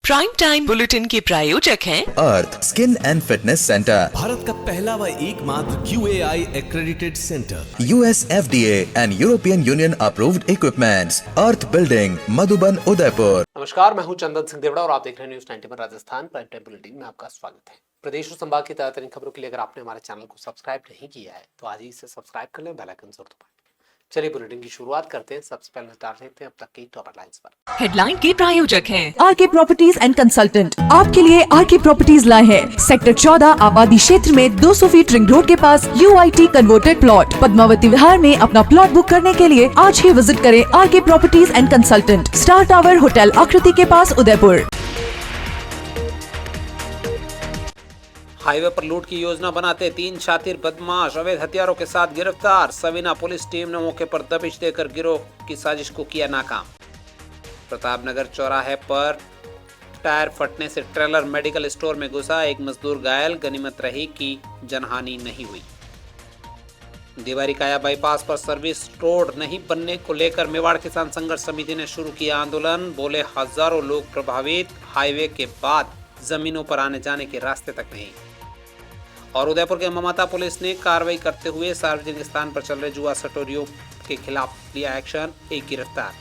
Prime time bulletin के प्रायोजक हैं Earth skin and fitness centre, Bharat का पहला व एकमात्र QAI accredited centre, US FDA and European Union approved equipments, Earth building, Madhuban, Udaipur. नमस्कार, मैं हूं चंदन सिंह देवड़ा और आप देख रहे हैं news 91 Rajasthan prime time bulletin में आपका स्वागत है। प्रदेश और संभाग की ताजा खबरों के लिए अगर आपने हमारे चैनल को सब्सक्राइब नहीं किया है तो आज ही इसे सब्सक्राइब कर लें, बेल आइकन जरूर दबाएं। चलिए बुलेटिन की शुरुआत करते हैं। सबसे पहले स्टार्ट लेते हैं अब तक की टॉप हेडलाइंस पर। हेडलाइन के प्रायोजक हैं आरके प्रॉपर्टीज एंड कंसल्टेंट आपके लिए आरके प्रॉपर्टीज लाए हैं सेक्टर 14 आबादी क्षेत्र में 200 फीट रिंग रोड के पास UIT converted plot Padmavati Vihar में अपना प्लॉट बुक करने के लिए आज ही विजिट करें RK properties and consultant, star tower hotel Aakriti के पास, उदयपुर। हाईवे पर लूट की योजना बनाते 3 शातिर बदमाश अवैध हथियारों के साथ गिरफ्तार। सवीना पुलिस टीम ने मौके पर दबिश देकर गिरोह की साजिश को किया नाकाम। प्रतापनगर चौराहे पर टायर फटने से ट्रेलर मेडिकल स्टोर में घुसा, एक मजदूर घायल, गनीमत रही कि जनहानि नहीं हुई। देवारी-काया बाईपास पर सर्विस रोड नहीं बनने को लेकर मेवाड़ किसान संघर्ष समिति ने शुरू किया आंदोलन। बोले हजारों लोग प्रभावित, हाईवे के बाद जमीनों पर आने जाने के रास्ते तक नहीं। और उदयपुर के ममता पुलिस ने कार्रवाई करते हुए सार्वजनिक स्थान पर चल रहे जुआ सटोरियों के खिलाफ लिया एक्शन, एक गिरफ्तार।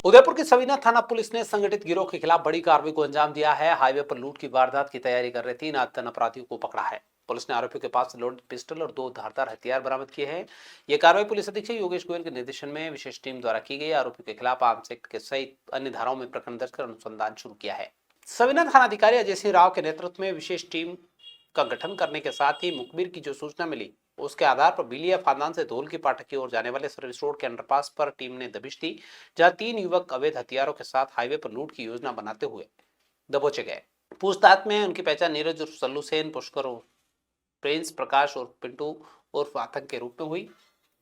उदयपुर की सवीना थाना पुलिस ने संगठित गिरोह के खिलाफ बड़ी कार्रवाई को अंजाम दिया है। हाईवे पर लूट की वारदात की तैयारी कर रहे 3 आतंकी अपराधियों को पकड़ा है। पुलिस ने आरोपियों के पास से लोडेड पिस्टल और 2 धारदार हथियार बरामद किए हैं। यह कार्रवाई पुलिस अधीक्षक योगेश गोयल के निर्देशन में विशेष टीम द्वारा की गई। आरोपियों के खिलाफ आर्म्स एक्ट के सहित अन्य धाराओं में प्रकरण दर्ज कर अनुसंधान शुरू किया है। सवीना थाना अधिकारी अजय सिंह राव के नेतृत्व में विशेष टीम का गठन करने के साथ ही मुखबिर की जो सूचना मिली उसके आधार पर बिलिया खानदान से धोल की पाठक की ओर जाने वाले सर्विस रोड के अंडरपास पर टीम ने दबिश दी, जहां 3 युवक अवैध हथियारों के साथ हाईवे पर लूट की योजना बनाते हुए दबोचे गए। पूछताछ में उनकी पहचान नीरज उर्फ सल्लू सेन, पुष्कर उर्फ प्रिंस, प्रकाश उर्फ पिंटू उर्फ आतंक के रूप में हुई,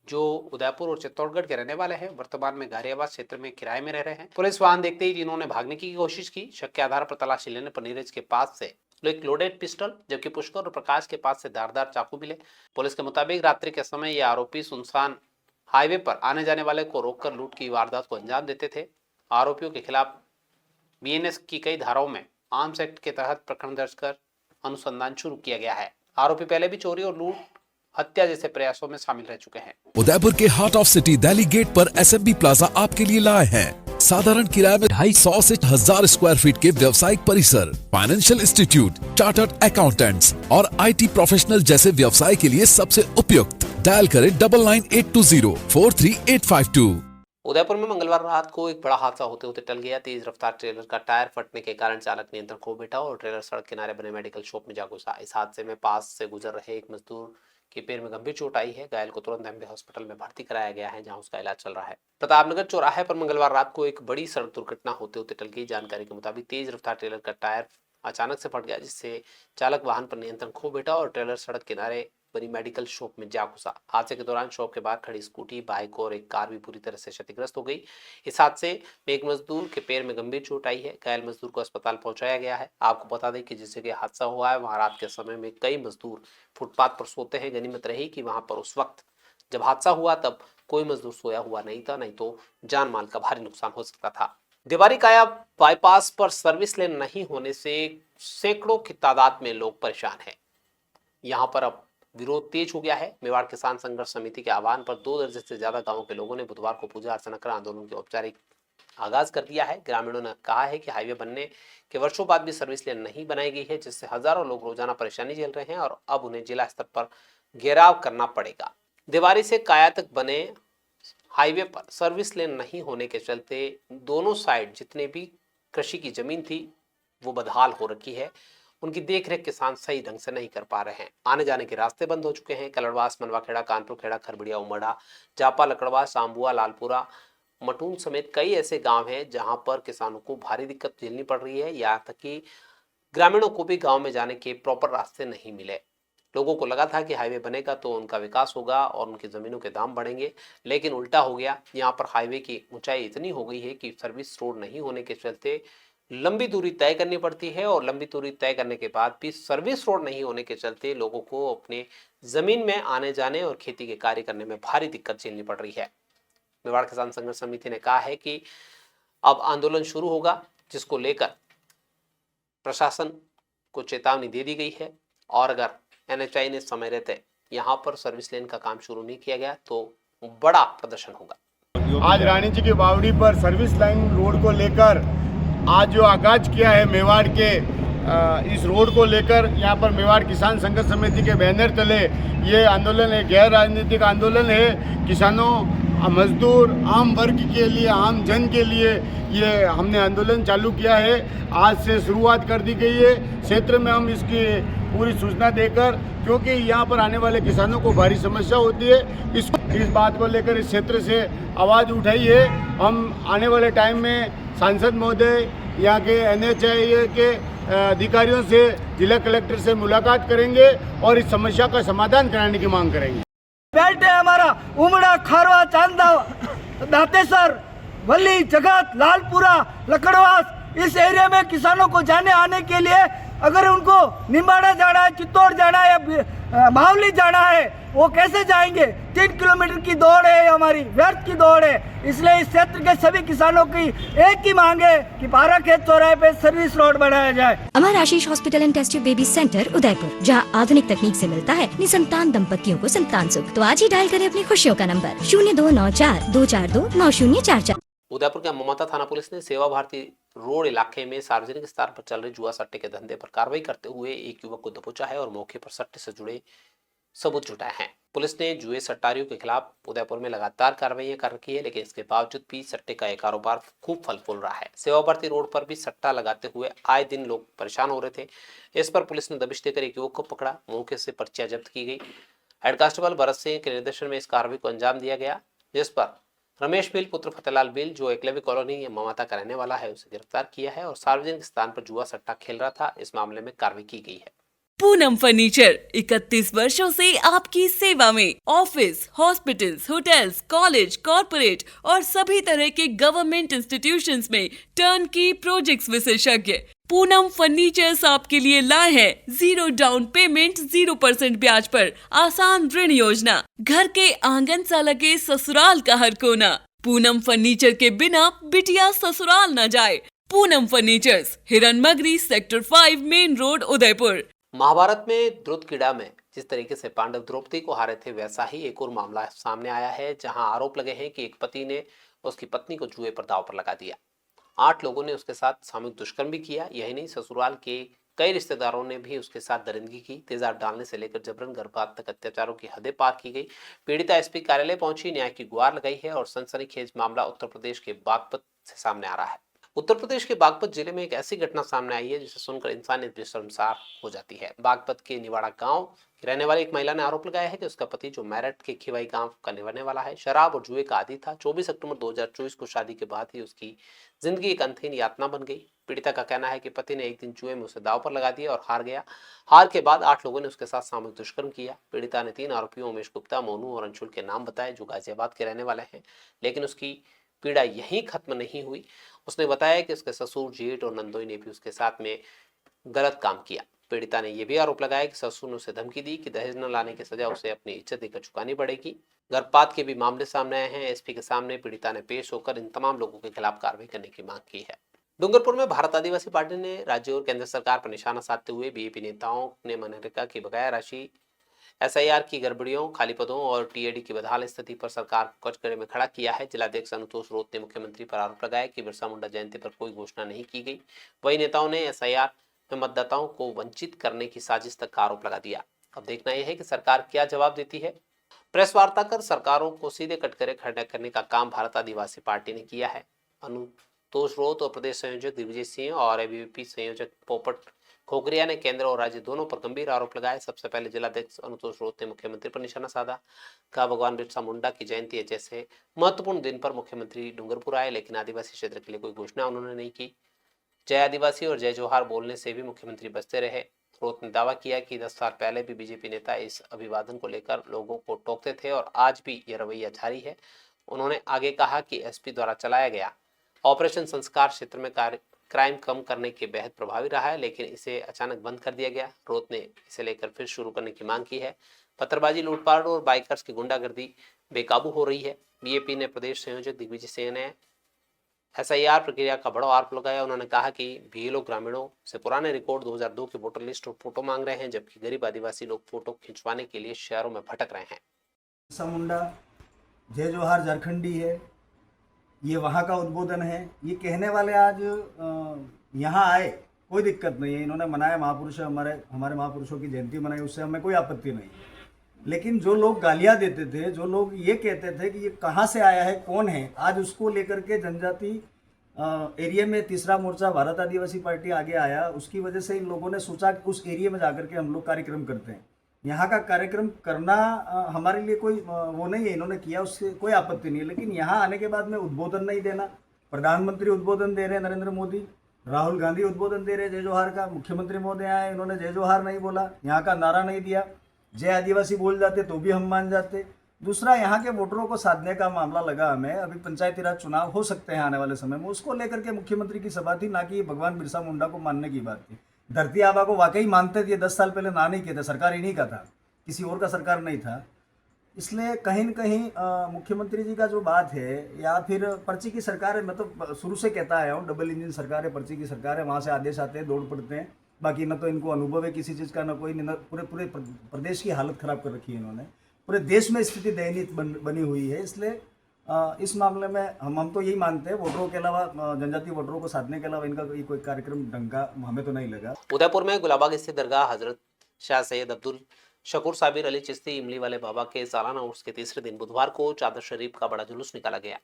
जो उदयपुर और चित्तौड़गढ़ के रहने वाले हैं। वर्तमान में गारियाबाद क्षेत्र में किराए में रह रहे हैं। पुलिस वाहन देखते ही इन्होंने भागने की कोशिश की। शक के आधार पर तलाशी लेने पर नीरज के पास से एक लोडेड पिस्टल जबकि पुष्कर और प्रकाश के पास से धारदार चाकू मिले। पुलिस के मुताबिक रात्रि के समय ये आरोपी सुनसान हाईवे पर आने जाने वाले को रोककर लूट की वारदात को अंजाम देते थे। आरोपियों के खिलाफ BNS की कई धाराओं में आर्म्स एक्ट के तहत प्रकरण दर्ज कर अनुसंधान शुरू किया गया है। आरोपी पहले भी चोरी और लूट, हत्या जैसे प्रयासों में शामिल रह चुके हैं। उदयपुर के heart of city Delhi gate पर SMB प्लाजा आपके लिए लाए हैं साधारण किराए में 250 से 1000 स्क्वायर फीट के व्यवसायिक परिसर, फाइनेंशियल इंस्टीट्यूट, चार्टर्ड अकाउंटेंट्स और IT प्रोफेशनल जैसे व्यवसाय के लिए सबसे उपयुक्त। डायल करें 9982043852। उदयपुर में मंगलवार रात को एक बड़ा हादसा होते होते टल गया। तेज रफ्तार ट्रेलर का टायर फटने के कारण चालक नियंत्रण खो बैठा और ट्रेलर सड़क किनारे बने मेडिकल शॉप में जा घुसा। इस हादसे में पास से गुजर रहे एक मजदूर के पैर में गंभीर चोट आई है। घायल को तुरंत एमबी हॉस्पिटल में भर्ती कराया गया है, जहां उसका इलाज चल रहा है। प्रतापनगर चौराहे पर मंगलवार रात को एक बड़ी सड़क दुर्घटना होते होते टल गई। जानकारी के मुताबिक तेज रफ्तार ट्रेलर का टायर अचानक से फट गया, जिससे चालक वाहन पर नियंत्रण खो बैठा और ट्रेलर सड़क किनारे बनी मेडिकल शॉप में जा घुसा। हादसे के दौरान शॉप के बाहर खड़ी स्कूटी, बाइक और एक कार भी पूरी तरह से क्षतिग्रस्त हो गई। इस हादसे में एक मजदूर के पैर में गंभीर चोट आई है। घायल मजदूर को अस्पताल पहुंचाया गया है। आपको बता दें कि जिस जगह हादसा हुआ है वहां रात के समय में कई मजदूर फुटपाथ पर सोते हैं। गनीमत रही कि वहां पर उस वक्त जब हादसा हुआ तब कोई मजदूर सोया हुआ नहीं था, नहीं तो जान माल का भारी नुकसान हो सकता था। देवारी-काया बाईपास पर सर्विस लेन नहीं होने से सैकड़ों की तादाद में लोग परेशान हैं। यहाँ पर अब विरोध तेज हो गया है। मेवाड़ किसान संघर्ष समिति के आह्वान पर 2 दर्जन से ज्यादा गांवों के लोगों ने बुधवार को पूजा अर्चना कर आंदोलन की औपचारिक आगाज कर दिया है। ग्रामीणों ने कहा है कि हाईवे बनने के वर्षों बाद भी सर्विस लेन नहीं बनाई गई है, जिससे हजारों लोग रोजाना परेशानी झेल रहे हैं और अब उन्हें जिला स्तर पर घेराव करना पड़ेगा। देवारी से काया तक बने हाईवे पर सर्विस लेन नहीं होने के चलते दोनों साइड जितने भी कृषि की जमीन थी वो बदहाल हो रखी है। उनकी देखरेख किसान सही ढंग से नहीं कर पा रहे हैं। आने जाने के रास्ते बंद हो चुके हैं। कलड़वास, मनवाखेड़ा, कानपुर खेड़ा, खरबड़िया, उमड़ा, जापा, लकड़वास, सांबुआ, लालपुरा, मटून समेत कई ऐसे गांव हैं जहां पर किसानों को भारी दिक्कत झेलनी पड़ रही है। यहाँ तक कि ग्रामीणों को भी गांव में जाने के प्रॉपर रास्ते नहीं मिले। लोगों को लगा था कि हाईवे बनेगा तो उनका विकास होगा और उनकी जमीनों के दाम बढ़ेंगे, लेकिन उल्टा हो गया। यहाँ पर हाईवे की ऊंचाई इतनी हो गई है कि सर्विस रोड नहीं होने के चलते लंबी दूरी तय करनी पड़ती है और लंबी दूरी तय करने के बाद भी सर्विस रोड नहीं होने के चलते लोगों को अपने जमीन में आने जाने और खेती के कार्य करने में भारी दिक्कत झेलनी पड़ रही है। मेवाड़ किसान संघर्ष समिति ने कहा है कि अब आंदोलन शुरू होगा, जिसको लेकर प्रशासन को चेतावनी दे दी गई है और अगर एनएचआई ने समय रहते यहाँ पर सर्विस लेन का काम शुरू नहीं किया गया तो बड़ा प्रदर्शन होगा। आज रानी जी की बावड़ी पर सर्विस लाइन रोड को लेकर आज जो आगाज किया है मेवाड़ के इस रोड को लेकर यहाँ पर मेवाड़ किसान संघर्ष समिति के बैनर तले ये आंदोलन है, गैर राजनीतिक आंदोलन है। किसानों, मजदूर, आम वर्ग के लिए, आम जन के लिए ये हमने आंदोलन चालू किया है। आज से शुरुआत कर दी गई है। क्षेत्र में हम इसकी पूरी सूचना देकर, क्योंकि यहाँ पर आने वाले किसानों को भारी समस्या होती है, इस बात को लेकर इस क्षेत्र से आवाज़ उठाई है। हम आने वाले टाइम में सांसद महोदय, यहाँ के एनएचआई के अधिकारियों से, जिला कलेक्टर से मुलाकात करेंगे और इस समस्या का समाधान कराने की मांग करेंगे। बेल्ट है हमारा उमड़ा, खारवा, चांदा, दातेसर, वली, जगत, लालपुरा, लकड़वास, इस एरिया में किसानों को जाने आने के लिए अगर उनको निम्बाड़ा जाना है, चित्तौड़ जाना है या मावली जाना है, वो कैसे जाएंगे? 3 किलोमीटर की दौड़ है, हमारी व्यर्थ की दौड़ है। इसलिए इस क्षेत्र के सभी किसानों की एक ही मांग है कि बारा खेत चौराहे पे सर्विस रोड बनाया जाए। Amar Ashish hospital and test tube baby centre Udaipur, जहां आधुनिक तकनीक से मिलता है निसंतान दंपतियों को संतान सुख। तो आज ही डायल करें अपनी खुशियों का नंबर 0294 242 9044। उदयपुर के ममता थाना पुलिस ने सेवा भारती रोड इलाके में सार्वजनिक स्थान पर चल रहे जुआ सट्टे के धंधे पर कार्रवाई करते हुए एक युवक को दबोचा है और मौके पर सट्टे से जुड़े सबूत जुटाए हैं। पुलिस ने जुए सट्टारियों के खिलाफ उदयपुर में लगातार कार्रवाई कर रखी है, लेकिन इसके बावजूद भी सट्टे का यह कारोबार खूब फल फूल रहा है। सेवा भारती रोड पर भी सट्टा लगाते हुए आए दिन लोग परेशान हो रहे थे। इस पर पुलिस ने दबिश देकर एक युवक को पकड़ा, मौके से पर्चियां जब्त की गई। हेड कांस्टेबल भरत सिंह के निर्देशन में इस कार्रवाई को अंजाम दिया गया, जिस पर रमेश बिल पुत्र फतेलाल बिल, जो एकलव्य कॉलोनी या ममता का रहने वाला है, उसे गिरफ्तार किया है और सार्वजनिक स्थान पर जुआ सट्टा खेल रहा था। इस मामले में कार्रवाई की गई है। पूनम फर्नीचर 31 वर्षों से आपकी सेवा में। Office, hospitals, hotels, college, corporate और सभी तरह के गवर्नमेंट इंस्टीट्यूशंस में टर्नकी प्रोजेक्ट्स विशेषज्ञ पूनम फर्नीचर्स आपके लिए लाए हैं 0 डाउन पेमेंट 0% ब्याज पर आसान ऋण योजना। घर के आंगन सा लगे ससुराल का हर कोना। पूनम फर्नीचर के बिना बिटिया ससुराल न जाए। Poonam furnitures, Hiranmagri, sector 5, main road, Udaipur. Mahabharat में द्रुतक्रीड़ा में जिस तरीके से पांडव द्रौपदी को हारे थे, वैसा ही एक और मामला सामने आया है, जहां आरोप लगे हैं कि एक पति ने उसकी पत्नी को जुए पर दांव पर लगा दिया। 8 लोगों ने उसके साथ सामूहिक दुष्कर्म भी किया। यही नहीं, ससुराल के कई रिश्तेदारों ने भी उसके साथ दरिंदगी की। तेजाब डालने से लेकर जबरन गर्भपात तक अत्याचारों की हदें पार की गई। पीड़िता एसपी कार्यालय पहुंची, न्याय की गुहार लगाई है और सनसनीखेज मामला उत्तर प्रदेश के बागपत से सामने आ रहा है। उत्तर प्रदेश के बागपत जिले में एक ऐसी घटना सामने आई है जिसे सुनकर इंसानियत भी शर्मसार हो जाती है। बागपत के निवाड़ा गांव की रहने वाली एक महिला ने आरोप लगाया है कि उसका पति, जो मेरठ के खिवाई गांव का रहने वाला है, शराब और जुए का आदी था। 24 अक्टूबर 2024 को शादी के बाद ही उसकी जिंदगी एक अंतहीन यातना बन गई। पीड़िता का कहना है कि पति ने एक दिन जुए में उसे दांव पर लगा दिया और हार गया। हार के बाद 8 लोगों ने उसके साथ सामूहिक दुष्कर्म किया। पीड़िता ने 3 आरोपियों उमेश गुप्ता, मोनू और अंशुल के नाम बताए, जो गाजियाबाद के रहने वाले हैं। लेकिन उसकी पीड़ा यहीं खत्म नहीं हुई। उसने बताया कि उसके ससुर, जेठ और नंदोई ने भी उसके साथ में गलत काम किया। पीड़िता ने यह भी आरोप लगाया कि ससुर ने उसे धमकी दी कि दहेज न लाने की सजा उसे अपनी इज्जत देकर चुकानी पड़ेगी। गर्भपात के भी मामले सामने आए हैं। एसपी के सामने पीड़िता ने पेश होकर इन तमाम लोगों के खिलाफ कार्रवाई करने की मांग की है। डूंगरपुर में भारत आदिवासी पार्टी ने राज्य और केंद्र सरकार पर निशाना साधते हुए बीजेपी नेताओं ने मनरेगा की बकाया राशि, एसआईआर की गड़बड़ियों, खाली पदों और टीएडी की बदहाल स्थिति पर सरकार को कचघरे में खड़ा किया है। जिलाध्यक्ष अनुतोष रोत ने मुख्यमंत्री पर आरोप लगाया कि बिरसा मुंडा जयंती पर कोई घोषणा नहीं की गई। वही नेताओं ने एसआईआर में मतदाताओं को वंचित करने की साजिश तक का आरोप लगा दिया। अब देखना यह है कि सरकार क्या जवाब देती है। प्रेस वार्ता कर सरकारों को सीधे कटघरे खड़े करने का काम भारत आदिवासी पार्टी ने किया है। अनुतोष रोत और प्रदेश संयोजक दिग्विजय सिंह और एबीवीपी संयोजक पोपट खोखरिया ने केंद्र और राज्य दोनों पर गंभीर आरोप लगाए। सबसे पहले जिलाध्यक्ष अनुतोष रोत ने मुख्यमंत्री पर निशाना साधा। कहा, भगवान बिरसा मुंडा की जयंती जैसे महत्वपूर्ण दिन पर मुख्यमंत्री डूंगरपुर आए, लेकिन आदिवासी क्षेत्र के लिए कोई घोषणा उन्होंने नहीं की। जय आदिवासी और जय जोहार बोलने से भी मुख्यमंत्री बचते रहे। रोत ने दावा किया कि 10 साल पहले भी बीजेपी नेता इस अभिवादन को लेकर लोगों को टोकते थे और आज भी यह रवैया जारी है। उन्होंने आगे कहा कि एसपी द्वारा चलाया गया ऑपरेशन संस्कार क्षेत्र में क्राइम कम करने के बेहद प्रभावी रहा है, लेकिन इसे अचानक बंद कर दिया गया। रोत ने इसे लेकर फिर शुरू करने की मांग की है। पत्थरबाजी, लूटपाट और बाइकर्स की गुंडागर्दी बेकाबू हो रही है। बीएपी ने प्रदेश संयोजक दिग्विजय सिंह ने एसआईआर प्रक्रिया का बड़ा आरोप लगाया। उन्होंने कहा कि बीएलओ ग्रामीणों से पुराने रिकॉर्ड 2002 की वोटर लिस्ट और फोटो मांग रहे हैं, जबकि गरीब आदिवासी लोग फोटो खिंचवाने के लिए शहरों में भटक रहे हैं। बिरसा मुंडा जय जोहार झारखंडी है, ये वहाँ का उद्बोधन है। ये कहने वाले आज यहाँ आए, कोई दिक्कत नहीं है, इन्होंने मनाया, महापुरुष हमारे महापुरुषों की जयंती मनाई, उससे हमें कोई आपत्ति नहीं। लेकिन जो लोग गालियाँ देते थे, जो लोग ये कहते थे कि ये कहाँ से आया है, कौन है, आज उसको लेकर के जनजाति एरिया में तीसरा मोर्चा भारत आदिवासी पार्टी आगे आया। उसकी वजह से इन लोगों ने सोचा कि उस एरिया में जाकर के हम लोग कार्यक्रम करते हैं। यहाँ का कार्यक्रम करना हमारे लिए कोई वो नहीं है, इन्होंने किया, उससे कोई आपत्ति नहीं है। लेकिन यहाँ आने के बाद में उद्बोधन नहीं देना, प्रधानमंत्री उद्बोधन दे रहे हैं नरेंद्र मोदी, राहुल गांधी उद्बोधन दे रहे हैं जय जोहार का, मुख्यमंत्री महोदय आए, इन्होंने जय जोहार नहीं बोला, यहाँ का नारा नहीं दिया। जय आदिवासी बोल जाते तो भी हम मान जाते। दूसरा, यहाँ के वोटरों को साधने का मामला लगा हमें। अभी पंचायती राज चुनाव हो सकते हैं आने वाले समय में, उसको लेकर के मुख्यमंत्री की सभा थी, ना कि भगवान बिरसा मुंडा को मानने की बात थी। धरती आबा को वाकई मानते थे, 10 साल पहले ना नहीं किए थे, सरकार इन्हीं का था, किसी और का सरकार नहीं था। इसलिए कहीं न कहीं मुख्यमंत्री जी का जो बात है, या फिर पर्ची की सरकार है, मैं तो शुरू से कहता आया हूँ, डबल इंजन सरकार है, पर्ची की सरकार है, वहाँ से आदेश आते हैं, दौड़ पड़ते हैं। बाकी न तो इनको अनुभव है किसी चीज़ का, न कोई, न पूरे प्रदेश की हालत ख़राब कर रखी है इन्होंने। पूरे देश में स्थिति दयनीय बनी हुई है। इसलिए इस मामले में हम तो यही मानते हैं, वोटरों के अलावा, जनजातीय वोटरों को साधने के अलावा इनका कोई कार्यक्रम ढंग का हमें तो नहीं लगा। उदयपुर में गुलाबाग स्थित दरगाह हजरत शाह सैयद अब्दुल शकूर साबिर अली चिश्ती इमली वाले बाबा के सालाना उर्स के तीसरे दिन बुधवार को चादर शरीफ का बड़ा जुलूस निकाला गया।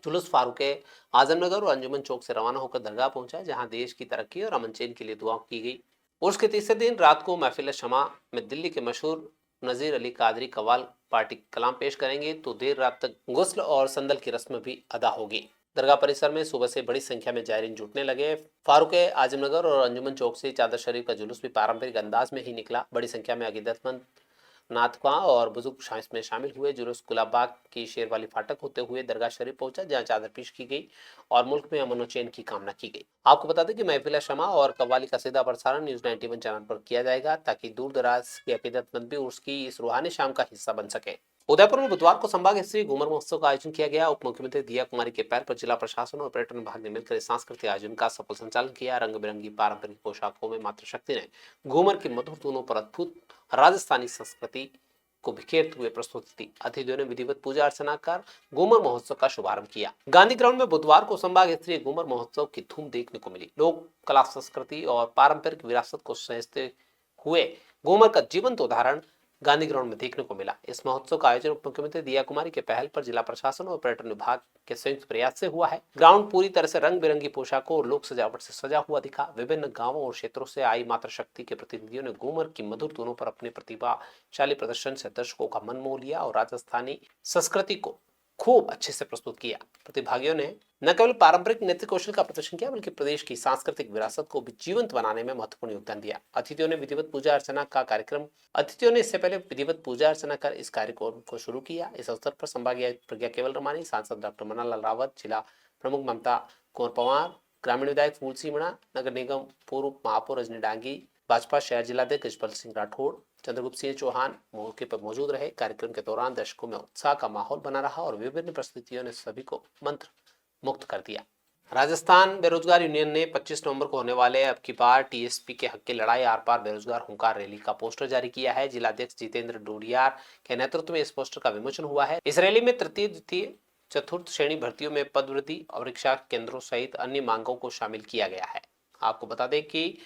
जुलूस फारूक आजमनगर और अंजुमन चौक से रवाना होकर दरगाह पहुंचा, जहां देश की तरक्की और अमन चैन के लिए दुआ की गई। उर्स के तीसरे दिन रात को महफिल शमा में दिल्ली के मशहूर नजीर अली कादरी कवाल पार्टी कलाम पेश करेंगे, तो देर रात तक गुस्ल और संदल की रस्म भी अदा होगी। दरगाह परिसर में सुबह से बड़ी संख्या में जायरीन जुटने लगे। फारूक आजमनगर और अंजुमन चौक से चादर शरीफ का जुलूस भी पारंपरिक अंदाज में ही निकला। बड़ी संख्या में अकीदतमंद नातख्वां और बुजुर्ग इसमें शामिल हुए। जुलूस गुलाबाग की शेरवाली फाटक होते हुए दरगाह शरीफ पहुंचा, जहां चादर पेश की गई और मुल्क में अमन व चैन की कामना की गई। आपको बता दें कि महफिल शमा और कव्वाली का सीधा प्रसारण न्यूज़ 91 चैनल पर किया जाएगा, ताकि दूर दराज के अकीदतमंद भी उर्स की इस रूहानी शाम का हिस्सा बन सके। उदयपुर में बुधवार को संभाग स्तरीय घूमर महोत्सव का आयोजन किया गया। उप मुख्यमंत्री दिया कुमारी के पहल पर जिला प्रशासन और पर्यटन विभाग ने मिलकर इस सांस्कृतिक आयोजन का सफल संचालन किया। रंग बिरंगी पारंपरिक पोशाकों में मातृशक्ति ने घूमर की मधुर धुनों पर अद्भुत राजस्थानी संस्कृति को बिखेरते हुए प्रस्तुति दी। अतिथियों ने विधिवत पूजा अर्चना कर घूमर महोत्सव का शुभारंभ किया। गांधी ग्राउंड में बुधवार को संभाग स्तरीय घूमर महोत्सव की धूम देखने को मिली। लोक कला, संस्कृति और पारंपरिक विरासत को सहेजते हुए घूमर का जीवंत उदाहरण गांधी ग्राउंड में देखने को मिला। इस महोत्सव का आयोजन उप मुख्यमंत्री दिया कुमारी के पहल पर जिला प्रशासन और पर्यटन विभाग के संयुक्त प्रयास से हुआ है। ग्राउंड पूरी तरह से रंग बिरंगी पोशाकों और लोक सजावट से सजा हुआ दिखा। विभिन्न गांवों और क्षेत्रों से आई मातृशक्ति के प्रतिनिधियों ने घूमर की मधुर धुनों पर अपने प्रतिभाशाली प्रदर्शन से दर्शकों का मन मोह लिया और राजस्थानी संस्कृति को खूब अच्छे से प्रस्तुत किया। प्रतिभागियों ने न केवल पारंपरिक नृत्य कौशल का प्रदर्शन किया, बल्कि प्रदेश की सांस्कृतिक विरासत को भी जीवंत बनाने में महत्वपूर्ण योगदान दिया। अतिथियों ने इससे पहले विधिवत पूजा अर्चना कर इस कार्यक्रम को शुरू किया। इस अवसर पर संभागीय आयुक्त प्रज्ञा केवल रमानी, सांसद डॉक्टर मन्नालाल रावत, जिला प्रमुख ममता कुंवर पवार, ग्रामीण विधायक फूल सिंह मीणा, नगर निगम पूर्व महापौर रजनी डांगी, भाजपा शहर जिलाध्यक्ष यशपाल सिंह राठौड़, चंद्रगुप्त सिंह चौहान मौके पर मौजूद रहे। कार्यक्रम के दौरान दर्शकों में उत्साह का माहौल बना रहा और विभिन्न प्रस्तुतियों ने सभी को मंत्र मुक्त कर दिया। राजस्थान बेरोजगार यूनियन ने 25 नवंबर को होने वाले अब की बार टीएसपी के हक की लड़ाई आर पार बेरोजगार हुंकार रैली का पोस्टर जारी किया है। जिलाध्यक्ष जितेंद्र डोडियार के नेतृत्व में इस पोस्टर का विमोचन हुआ है। इस रैली में तृतीय, द्वितीय, चतुर्थ श्रेणी भर्तियों में पद वृद्धि और परीक्षा केंद्रों सहित अन्य मांगों को शामिल किया गया है। आपको बता दें कि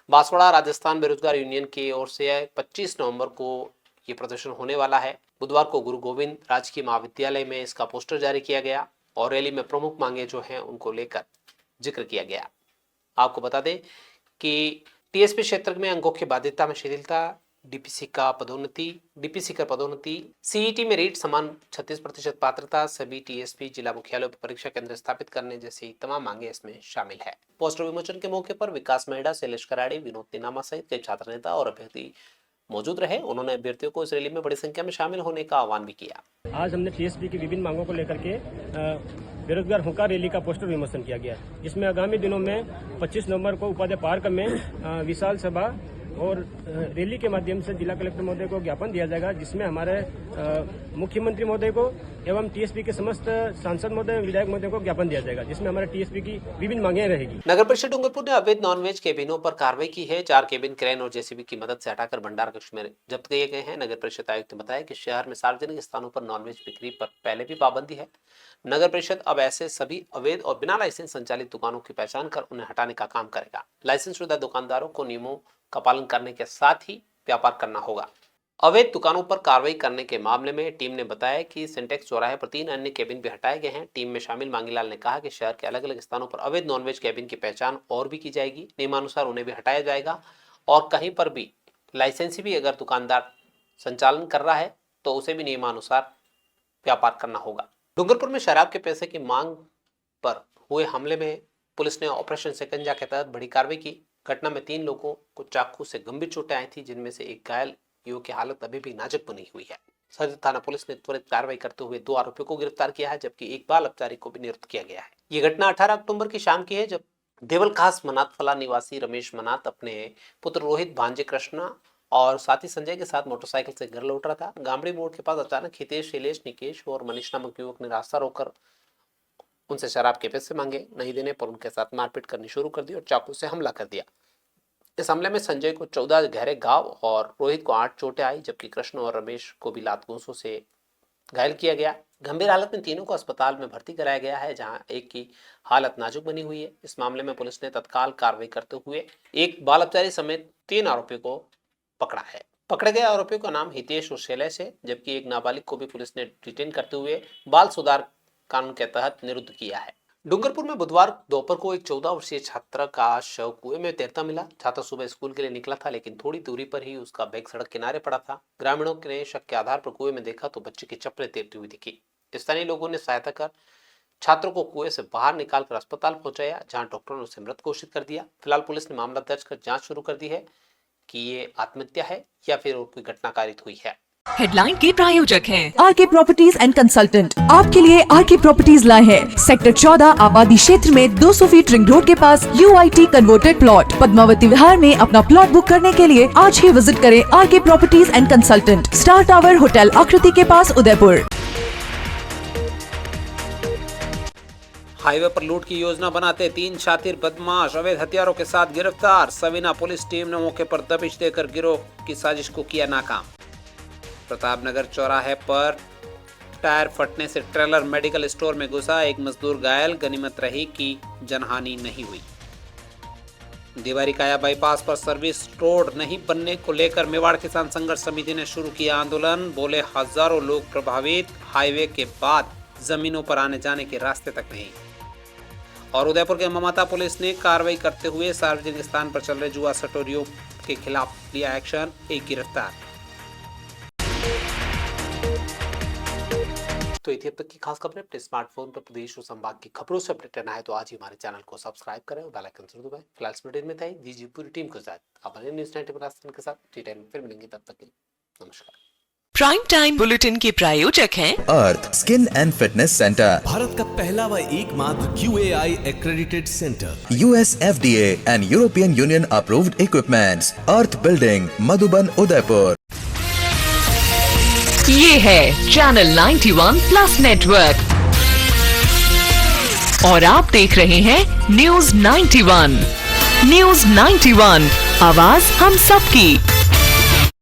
बांसवाड़ा राजस्थान बेरोजगार यूनियन की ओर से 25 नवंबर को ये प्रदर्शन होने वाला है। बुधवार को गुरु गोविंद राजकीय महाविद्यालय में इसका पोस्टर जारी किया गया और रैली में प्रमुख मांगे जो हैं उनको लेकर जिक्र किया गया। आपको बता दें कि टीएसपी क्षेत्र में अंगों की बाध्यता में शिथिलता, डीपीसी का पदोन्नति, सीईटी में रीट समान 36% पात्रता, सभी टीएसपी जिला मुख्यालयों पर परीक्षा केंद्र स्थापित करने जैसी तमाम मांगे इसमें शामिल है। पोस्टर विमोचन के मौके पर विकास मेहड़ा, शैलेश कराड़ी, विनोद निनामा सहित कई छात्र नेता और अभ्यर्थी मौजूद रहे। उन्होंने अभ्यर्थियों को इस रैली में बड़ी संख्या में शामिल होने का आह्वान भी किया। आज हमने टीएसपी की विभिन्न मांगों को लेकर के बेरोजगार हुंकार रैली का पोस्टर विमोचन किया गया। इसमें आगामी दिनों में 25 नवंबर को उपाध्याय पार्क में विशाल सभा और रैली के माध्यम से जिला कलेक्टर महोदय को ज्ञापन दिया जाएगा, जिसमें हमारे मुख्यमंत्री महोदय को एवं टीएसपी के समस्त सांसद महोदय विधायक महोदय को ज्ञापन दिया जाएगा, जिसमें हमारे टीएसपी की विभिन्न मांगे रहेगी। नगर परिषद डूंगरपुर ने अवैध नॉनवेज केबिनों पर कार्रवाई की है। 4 केबिन क्रेन और जेसीबी की मदद से हटाकर भंडार कक्ष में जब्त किए गए हैं। नगर परिषद आयुक्त ने बताया कि शहर में सार्वजनिक स्थानों पर नॉनवेज बिक्री पर पहले भी पाबंदी है। नगर परिषद अब ऐसे सभी अवैध और बिना लाइसेंस संचालित दुकानों की पहचान कर उन्हें हटाने का काम करेगा। लाइसेंस शुदा दुकानदारों को नियमों का पालन करने के साथ ही व्यापार करना होगा। अवैध दुकानों पर कार्रवाई करने के मामले में टीम ने बताया कि सिंटेक्स चौराहे पर 3 अन्य केबिन भी हटाए गए हैं। टीम में शामिल मांगीलाल ने कहा कि शहर के अलग अलग स्थानों पर अवैध नॉनवेज केबिन की पहचान और भी की जाएगी। नियमानुसार उन्हें भी हटाया जाएगा और कहीं पर भी लाइसेंसी भी अगर दुकानदार संचालन कर रहा है तो उसे भी नियमानुसार व्यापार करना होगा। डूंगरपुर में शराब के पैसे की मांग पर हुए हमले में पुलिस ने ऑपरेशन शिकंजा के तहत बड़ी कार्रवाई की। घटना में 3 लोगों को चाकू से गंभीर चोटें आई थी, जिनमें से एक घायल युवक की हालत अभी भी नाजुक बनी हुई है। सदर थाना पुलिस ने त्वरित कार्रवाई करते हुए 2 आरोपियों को गिरफ्तार किया है, जबकि एक बाल अपचारी को भी नियुक्त किया गया है। ये घटना 18 अक्टूबर की शाम की है, जब देवल खास मनातफला निवासी रमेश मनात अपने पुत्र रोहित, भांजे कृष्णा और साथी संजय के साथ मोटरसाइकिल से घर लौट रहा था। गामड़ी मोड़ के पास अचानक हितेश, शैलेश, निकेश और मनीष नामक युवक ने रास्ता रोककर उनसे शराब के पैसे मांगे। नहीं देने पर उनके साथ मारपीट करनी शुरू कर दी और चाकू से हमला कर दिया। इस हमले में संजय को 14 गहरे घाव और रोहित को 8 चोटें आई, जबकि कृष्ण और रमेश को भी लात घूंसों से घायल किया गया। गंभीर हालत में तीनों को अस्पताल में भर्ती कराया गया है, जहां एक की हालत नाजुक बनी हुई है। इस मामले में पुलिस ने तत्काल कार्रवाई करते हुए एक बाल अपचारी समेत 3 आरोपियों को पकड़ा है। पकड़े गए आरोपियों का नाम हितेश और शैलेश है, जबकि एक नाबालिग को भी पुलिस ने डिटेन करते हुए बाल सुधार कानून के तहत निरुद्ध किया है। डूंगरपुर में बुधवार दोपहर को एक 14 वर्षीय छात्र का शव कुएं में तैरता मिला। छात्र सुबह स्कूल के लिए निकला था, लेकिन थोड़ी दूरी पर ही उसका बैग सड़क किनारे पड़ा था। ग्रामीणों ने शक के आधार पर कुएं में देखा तो बच्चे की चप्पलें तैरती हुई दिखी। स्थानीय लोगों ने सहायता कर छात्रों को कुएं से बाहर निकालकर अस्पताल पहुंचाया, जहां डॉक्टरों ने उसे मृत घोषित कर दिया। फिलहाल पुलिस ने मामला दर्ज कर जांच शुरू कर दी है कि ये आत्महत्या है या फिर और कोई घटना कारित हुई है। हेडलाइन के प्रायोजक हैं आरके प्रॉपर्टीज एंड कंसल्टेंट। आपके लिए आरके प्रॉपर्टीज लाए हैं सेक्टर 14 आबादी क्षेत्र में 200 फीट रिंग रोड के पास UIT converted plot. Padmavati Vihar में अपना प्लॉट बुक करने के लिए आज ही विजिट करें RK properties and consultant, star tower hotel Aakriti के पास, उदयपुर। हाईवे पर लूट की योजना बनाते 3 शातिर बदमाश अवैध हथियारों के साथ गिरफ्तार। सवीना पुलिस टीम ने मौके पर दबिश देकर गिरोह की साजिश को किया नाकाम। प्रतापनगर चौराहे पर टायर फटने से ट्रेलर मेडिकल स्टोर में घुसा, एक मजदूर घायल। गनीमत रही कि जनहानि नहीं हुई। देवारी काया बाईपास पर सर्विस रोड नहीं बनने को लेकर मेवाड़ किसान संघर्ष समिति ने शुरू किया आंदोलन। बोले हजारों लोग प्रभावित, हाईवे के बाद जमीनों पर आने जाने के रास्ते तक नहीं। और उदयपुर के ममता पुलिस ने कार्रवाई करते हुए सार्वजनिक स्थान पर चल रहे जुआ सटोरियों के खिलाफ लिया एक्शन, एक गिरफ्तार। तो ये थी अब तक की खास खबरें। अपने स्मार्टफोन पर प्रदेश और संभाग की खबरों से अपडेट रहना है तो आज ही हमारे चैनल को सब्सक्राइब करें और बेल आइकन जरूर दबाएं। फिलहाल इस बुलेटिन में था दीजिए पूरी टीम के साथ अपने न्यूज़ 90 के साथ टी टाइम में फिर मिलेंगे, तब तक के लिए नमस्कार। प्राइम टाइम बुलेटिन के प्रायोजक हैं Earth skin and fitness centre, Bharat का पहला व एकमात्र QAI accredited center, US FDA and European Union approved equipments, earth building, Madhuban, Udaipur. ये है चैनल 91 प्लस नेटवर्क और आप देख रहे हैं न्यूज़ 91। न्यूज़ 91, आवाज हम सबकी।